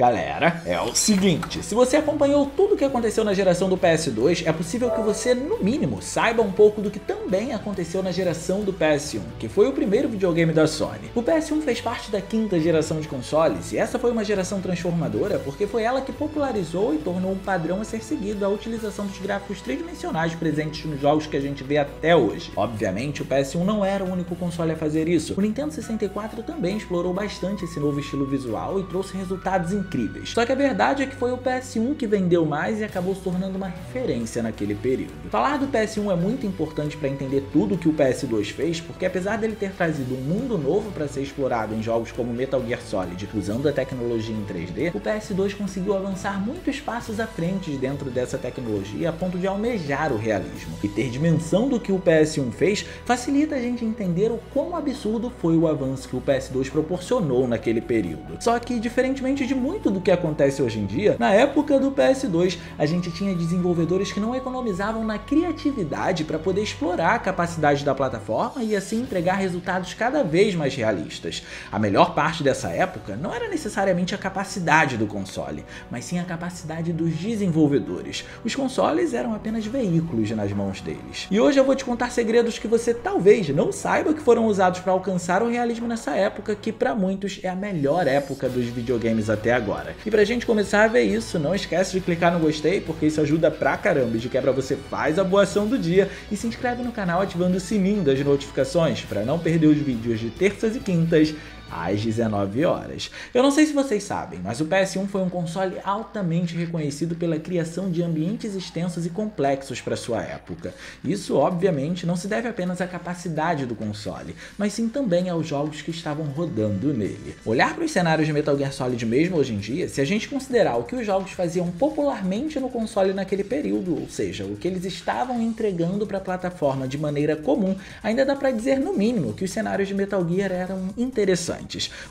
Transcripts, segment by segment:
Galera, é o seguinte, se você acompanhou tudo o que aconteceu na geração do PS2, é possível que você, no mínimo, saiba um pouco do que também aconteceu na geração do PS1, que foi o primeiro videogame da Sony. O PS1 fez parte da quinta geração de consoles, e essa foi uma geração transformadora porque foi ela que popularizou e tornou um padrão a ser seguido a utilização dos gráficos tridimensionais presentes nos jogos que a gente vê até hoje. Obviamente, o PS1 não era o único console a fazer isso. O Nintendo 64 também explorou bastante esse novo estilo visual e trouxe resultados incríveis. Só que a verdade é que foi o PS1 que vendeu mais e acabou se tornando uma referência naquele período. Falar do PS1 é muito importante para entender tudo que o PS2 fez, porque apesar dele ter trazido um mundo novo para ser explorado em jogos como Metal Gear Solid, usando a tecnologia em 3D, o PS2 conseguiu avançar muitos passos à frente dentro dessa tecnologia a ponto de almejar o realismo. E ter dimensão do que o PS1 fez facilita a gente entender o quão absurdo foi o avanço que o PS2 proporcionou naquele período. Só que, diferentemente de muito do que acontece hoje em dia, na época do PS2 a gente tinha desenvolvedores que não economizavam na criatividade para poder explorar a capacidade da plataforma e assim entregar resultados cada vez mais realistas. A melhor parte dessa época não era necessariamente a capacidade do console, mas sim a capacidade dos desenvolvedores. Os consoles eram apenas veículos nas mãos deles. E hoje eu vou te contar segredos que você talvez não saiba que foram usados para alcançar o realismo nessa época, que para muitos é a melhor época dos videogames até agora. E pra gente começar a ver isso, não esquece de clicar no gostei, porque isso ajuda pra caramba. E de quebra você faz a boa ação do dia e se inscreve no canal ativando o sininho das notificações para não perder os vídeos de terças e quintas às 19 horas. Eu não sei se vocês sabem, mas o PS1 foi um console altamente reconhecido pela criação de ambientes extensos e complexos para sua época. Isso, obviamente, não se deve apenas à capacidade do console, mas sim também aos jogos que estavam rodando nele. Olhar para os cenários de Metal Gear Solid mesmo hoje em dia, se a gente considerar o que os jogos faziam popularmente no console naquele período, ou seja, o que eles estavam entregando para a plataforma de maneira comum, ainda dá para dizer no mínimo que os cenários de Metal Gear eram interessantes.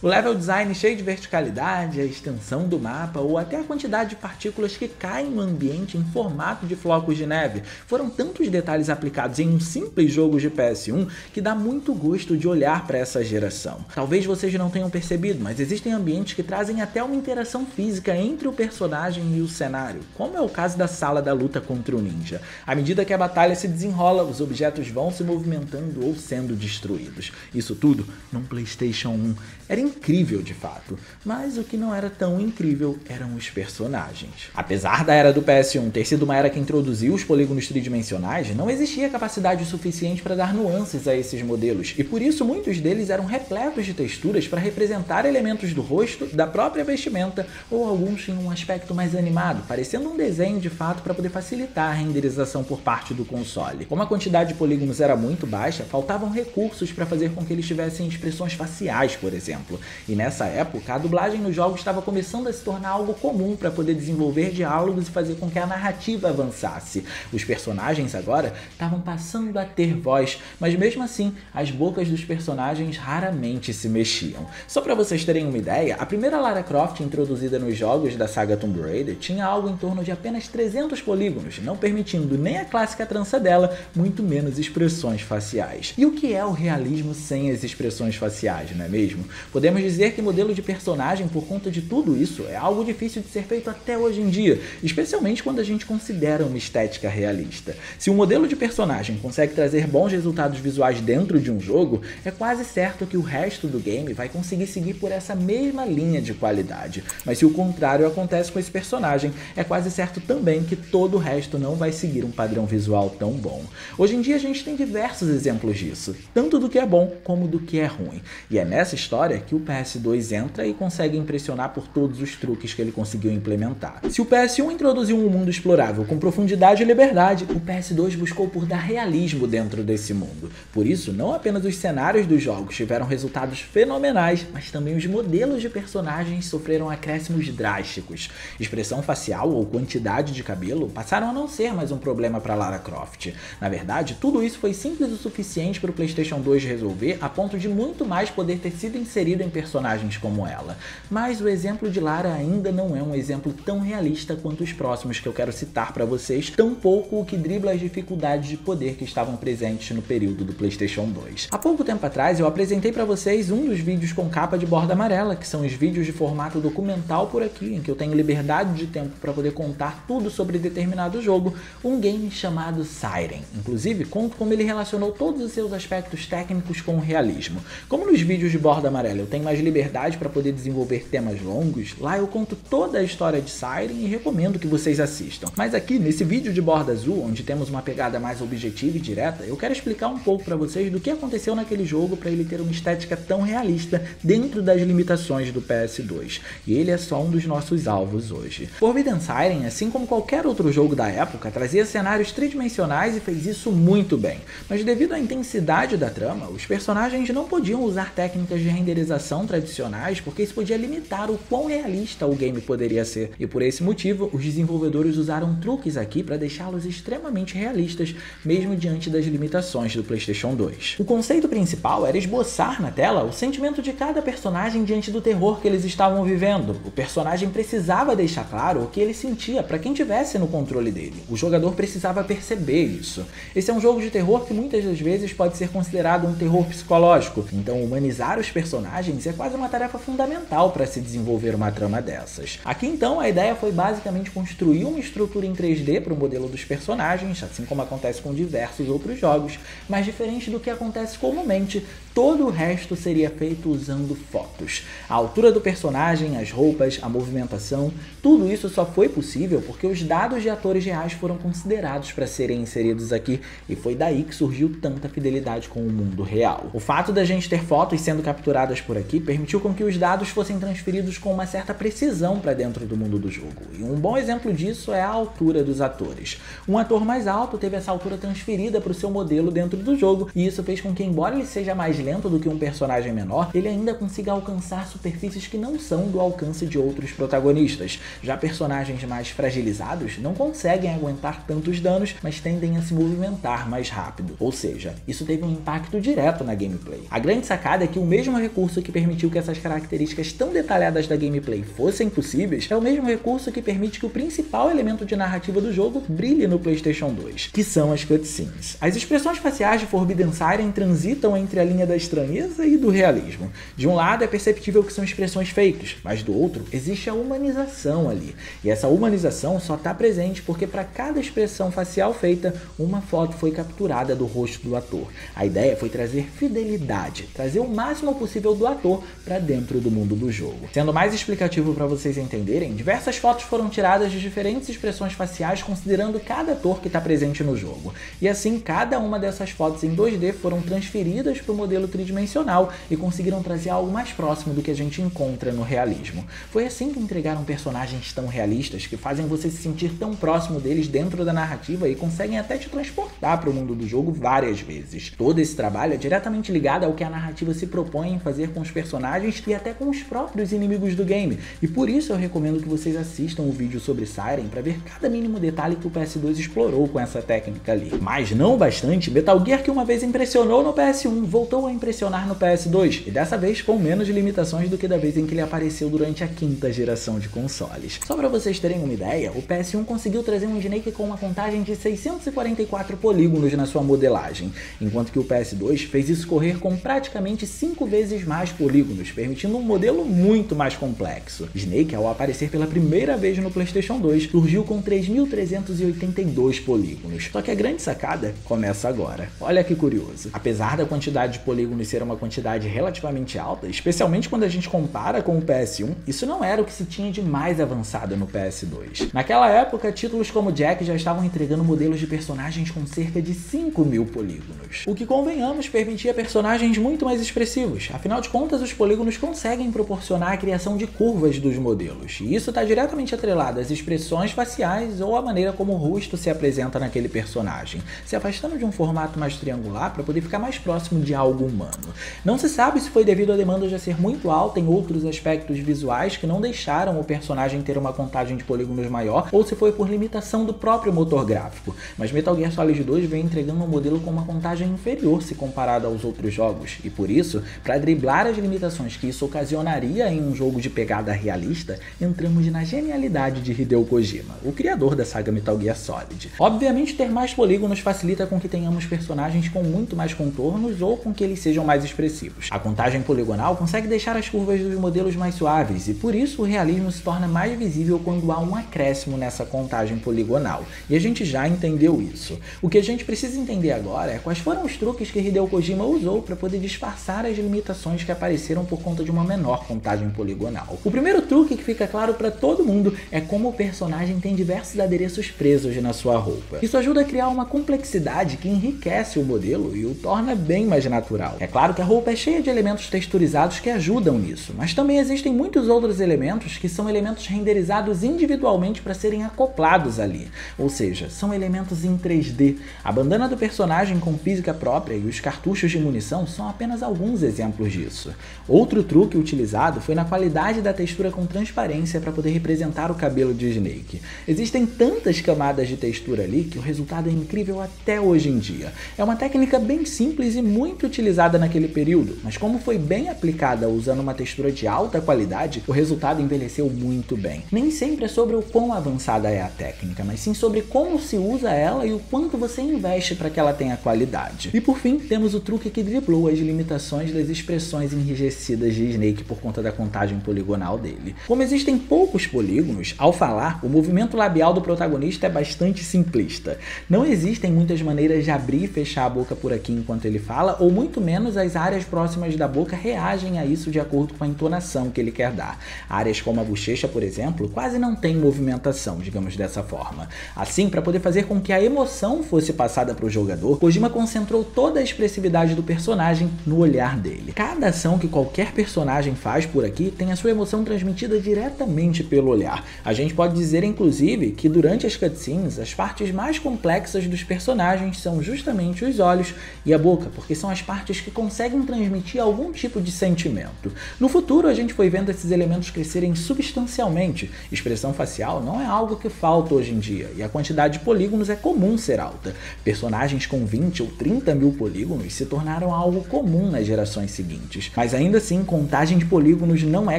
O level design cheio de verticalidade, a extensão do mapa ou até a quantidade de partículas que caem no ambiente em formato de flocos de neve foram tantos detalhes aplicados em um simples jogo de PS1 que dá muito gosto de olhar para essa geração. Talvez vocês não tenham percebido, mas existem ambientes que trazem até uma interação física entre o personagem e o cenário, como é o caso da sala da luta contra o ninja. À medida que a batalha se desenrola, os objetos vão se movimentando ou sendo destruídos. Isso tudo num PlayStation 1. Era incrível de fato, mas o que não era tão incrível eram os personagens. Apesar da era do PS1 ter sido uma era que introduziu os polígonos tridimensionais, não existia capacidade suficiente para dar nuances a esses modelos, e por isso muitos deles eram repletos de texturas para representar elementos do rosto, da própria vestimenta, ou alguns tinham um aspecto mais animado, parecendo um desenho de fato para poder facilitar a renderização por parte do console. Como a quantidade de polígonos era muito baixa, faltavam recursos para fazer com que eles tivessem expressões faciais, por exemplo. E nessa época, a dublagem nos jogos estava começando a se tornar algo comum para poder desenvolver diálogos e fazer com que a narrativa avançasse. Os personagens agora estavam passando a ter voz, mas mesmo assim, as bocas dos personagens raramente se mexiam. Só para vocês terem uma ideia, a primeira Lara Croft introduzida nos jogos da saga Tomb Raider tinha algo em torno de apenas 300 polígonos, não permitindo nem a clássica trança dela, muito menos expressões faciais. E o que é o realismo sem as expressões faciais, não é mesmo? Podemos dizer que modelo de personagem, por conta de tudo isso, é algo difícil de ser feito até hoje em dia, especialmente quando a gente considera uma estética realista. Se um modelo de personagem consegue trazer bons resultados visuais dentro de um jogo, é quase certo que o resto do game vai conseguir seguir por essa mesma linha de qualidade. Mas se o contrário acontece com esse personagem, é quase certo também que todo o resto não vai seguir um padrão visual tão bom. Hoje em dia a gente tem diversos exemplos disso, tanto do que é bom como do que é ruim. E é nessa história que o PS2 entra e consegue impressionar por todos os truques que ele conseguiu implementar. Se o PS1 introduziu um mundo explorável com profundidade e liberdade, o PS2 buscou por dar realismo dentro desse mundo. Por isso, não apenas os cenários dos jogos tiveram resultados fenomenais, mas também os modelos de personagens sofreram acréscimos drásticos. Expressão facial ou quantidade de cabelo passaram a não ser mais um problema para Lara Croft. Na verdade, tudo isso foi simples o suficiente para o PlayStation 2 resolver, a ponto de muito mais poder ter sido sido inserido em personagens como ela. Mas o exemplo de Lara ainda não é um exemplo tão realista quanto os próximos que eu quero citar para vocês, tampouco o que dribla as dificuldades de poder que estavam presentes no período do PlayStation 2. Há pouco tempo atrás eu apresentei para vocês um dos vídeos com capa de borda amarela, que são os vídeos de formato documental por aqui, em que eu tenho liberdade de tempo para poder contar tudo sobre determinado jogo, um game chamado Siren. Inclusive, conto como ele relacionou todos os seus aspectos técnicos com o realismo. Como nos vídeos de borda amarela eu tenho mais liberdade para poder desenvolver temas longos, lá eu conto toda a história de Siren e recomendo que vocês assistam. Mas aqui, nesse vídeo de borda azul, onde temos uma pegada mais objetiva e direta, eu quero explicar um pouco para vocês do que aconteceu naquele jogo para ele ter uma estética tão realista dentro das limitações do PS2. E ele é só um dos nossos alvos hoje. Forbidden Siren, assim como qualquer outro jogo da época, trazia cenários tridimensionais e fez isso muito bem. Mas devido à intensidade da trama, os personagens não podiam usar técnicas de renderização tradicionais, porque isso podia limitar o quão realista o game poderia ser. E por esse motivo, os desenvolvedores usaram truques aqui para deixá-los extremamente realistas, mesmo diante das limitações do PlayStation 2. O conceito principal era esboçar na tela o sentimento de cada personagem diante do terror que eles estavam vivendo. O personagem precisava deixar claro o que ele sentia para quem tivesse no controle dele. O jogador precisava perceber isso. Esse é um jogo de terror que muitas das vezes pode ser considerado um terror psicológico, então humanizar os personagens é quase uma tarefa fundamental para se desenvolver uma trama dessas. Aqui então a ideia foi basicamente construir uma estrutura em 3D para o modelo dos personagens, assim como acontece com diversos outros jogos, mas diferente do que acontece comumente, todo o resto seria feito usando fotos. A altura do personagem, as roupas, a movimentação, tudo isso só foi possível porque os dados de atores reais foram considerados para serem inseridos aqui, e foi daí que surgiu tanta fidelidade com o mundo real. O fato da gente ter fotos sendo capturadas por aqui permitiu com que os dados fossem transferidos com uma certa precisão para dentro do mundo do jogo, e um bom exemplo disso é a altura dos atores. Um ator mais alto teve essa altura transferida para o seu modelo dentro do jogo, e isso fez com que, embora ele seja mais lento do que um personagem menor, ele ainda consiga alcançar superfícies que não são do alcance de outros protagonistas. Já personagens mais fragilizados não conseguem aguentar tantos danos, mas tendem a se movimentar mais rápido. Ou seja, isso teve um impacto direto na gameplay. A grande sacada é que o mesmo recurso que permitiu que essas características tão detalhadas da gameplay fossem possíveis é o mesmo recurso que permite que o principal elemento de narrativa do jogo brilhe no PlayStation 2, que são as cutscenes. As expressões faciais de Forbidden Siren transitam entre a linha da estranheza e do realismo. De um lado é perceptível que são expressões fakes, mas do outro existe a humanização ali. E essa humanização só está presente porque para cada expressão facial feita, uma foto foi capturada do rosto do ator. A ideia foi trazer fidelidade, trazer o máximo possível do ator para dentro do mundo do jogo. Sendo mais explicativo para vocês entenderem, diversas fotos foram tiradas de diferentes expressões faciais considerando cada ator que está presente no jogo. E assim, cada uma dessas fotos em 2D foram transferidas para o modelo tridimensional e conseguiram trazer algo mais próximo do que a gente encontra no realismo. Foi assim que entregaram personagens tão realistas que fazem você se sentir tão próximo deles dentro da narrativa e conseguem até te transportar para o mundo do jogo várias vezes. Todo esse trabalho é diretamente ligado ao que a narrativa se propõe em fazer com os personagens e até com os próprios inimigos do game, e por isso eu recomendo que vocês assistam o vídeo sobre Siren para ver cada mínimo detalhe que o PS2 explorou com essa técnica ali. Mas não bastante, Metal Gear, que uma vez impressionou no PS1, voltou a impressionar no PS2, e dessa vez com menos limitações do que da vez em que ele apareceu durante a 5ª geração de consoles. Só para vocês terem uma ideia, o PS1 conseguiu trazer um Snake com uma contagem de 644 polígonos na sua modelagem, enquanto que o PS2 fez isso correr com praticamente 5 vezes mais polígonos, permitindo um modelo muito mais complexo. Snake, ao aparecer pela primeira vez no PlayStation 2, surgiu com 3.382 polígonos. Só que a grande sacada começa agora. Olha que curioso. Apesar da quantidade de polígonos ser uma quantidade relativamente alta, especialmente quando a gente compara com o PS1, isso não era o que se tinha de mais avançado no PS2. Naquela época, títulos como Jack já estavam entregando modelos de personagens com cerca de 5.000 polígonos. O que, convenhamos, permitia personagens muito mais expressivos. Afinal de contas, os polígonos conseguem proporcionar a criação de curvas dos modelos, e isso está diretamente atrelado às expressões faciais ou à maneira como o rosto se apresenta naquele personagem, se afastando de um formato mais triangular para poder ficar mais próximo de algo humano. Não se sabe se foi devido à demanda já ser muito alta em outros aspectos visuais que não deixaram o personagem ter uma contagem de polígonos maior, ou se foi por limitação do próprio motor gráfico, mas Metal Gear Solid 2 vem entregando um modelo com uma contagem inferior se comparado aos outros jogos, e por isso, para driblar as limitações que isso ocasionaria em um jogo de pegada realista, entramos na genialidade de Hideo Kojima, o criador da saga Metal Gear Solid. Obviamente, ter mais polígonos facilita com que tenhamos personagens com muito mais contornos ou com que eles sejam mais expressivos. A contagem poligonal consegue deixar as curvas dos modelos mais suaves e por isso o realismo se torna mais visível quando há um acréscimo nessa contagem poligonal. E a gente já entendeu isso. O que a gente precisa entender agora é quais foram os truques que Hideo Kojima usou para poder disfarçar as limitações que apareceram por conta de uma menor contagem poligonal. O primeiro truque que fica claro para todo mundo é como o personagem tem diversos adereços presos na sua roupa. Isso ajuda a criar uma complexidade que enriquece o modelo e o torna bem mais natural. É claro que a roupa é cheia de elementos texturizados que ajudam nisso, mas também existem muitos outros elementos que são elementos renderizados individualmente para serem acoplados ali, ou seja, são elementos em 3D. A bandana do personagem com física própria e os cartuchos de munição são apenas alguns exemplos disso. Outro truque utilizado foi na qualidade da textura com transparência para poder representar o cabelo de Snake. Existem tantas camadas de textura ali que o resultado é incrível até hoje em dia. É uma técnica bem simples e muito utilizada naquele período, mas como foi bem aplicada usando uma textura de alta qualidade, o resultado envelheceu muito bem. Nem sempre é sobre o quão avançada é a técnica, mas sim sobre como se usa ela e o quanto você investe para que ela tenha qualidade. E por fim, temos o truque que driblou as limitações das expressões enrijecidas de Snake por conta da contagem poligonal dele. Como existem poucos polígonos, ao falar, o movimento labial do protagonista é bastante simplista. Não existem muitas maneiras de abrir e fechar a boca por aqui enquanto ele fala, ou muito menos as áreas próximas da boca reagem a isso de acordo com a entonação que ele quer dar. Áreas como a bochecha, por exemplo, quase não tem movimentação, digamos dessa forma. Assim, para poder fazer com que a emoção fosse passada para o jogador, Kojima concentrou toda a expressividade do personagem no olhar dele. Cada ação que qualquer personagem faz por aqui tem a sua emoção transmitida diretamente pelo olhar. A gente pode dizer, inclusive, que durante as cutscenes, as partes mais complexas dos personagens são justamente os olhos e a boca, porque são as partes que conseguem transmitir algum tipo de sentimento. No futuro, a gente foi vendo esses elementos crescerem substancialmente. Expressão facial não é algo que falta hoje em dia, e a quantidade de polígonos é comum ser alta. Personagens com 20 ou 30 mil polígonos se tornaram algo comum nas gerações seguintes. Mas ainda assim, contagem de polígonos não é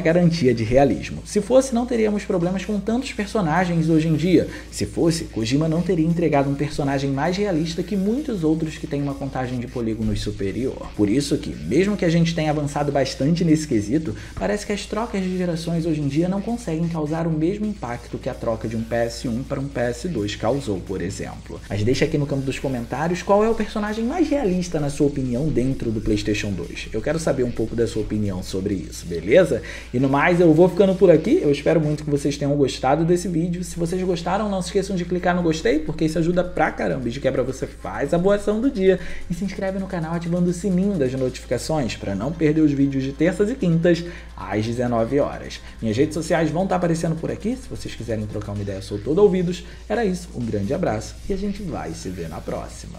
garantia de realismo. Se fosse, não teríamos problemas com tantos personagens hoje em dia. Se fosse, Kojima não teria entregado um personagem mais realista que muitos outros que têm uma contagem de polígonos superior. Por isso que, mesmo que a gente tenha avançado bastante nesse quesito, parece que as trocas de gerações hoje em dia não conseguem causar o mesmo impacto que a troca de um PS1 para um PS2 causou, por exemplo. Mas deixa aqui no campo dos comentários qual é o personagem mais realista na sua opinião dentro do PlayStation 2. Eu quero saber um pouco da sua opinião sobre isso, beleza? E no mais, eu vou ficando por aqui. Eu espero muito que vocês tenham gostado desse vídeo. Se vocês gostaram, não se esqueçam de clicar no gostei, porque isso ajuda pra caramba. E de quebra você faz a boa ação do dia. E se inscreve no canal ativando o sininho das notificações para não perder os vídeos de terças e quintas às 19 horas. Minhas redes sociais vão estar aparecendo por aqui. Se vocês quiserem trocar uma ideia, eu sou todo ouvidos. Era isso, um grande abraço e a gente vai se ver na próxima.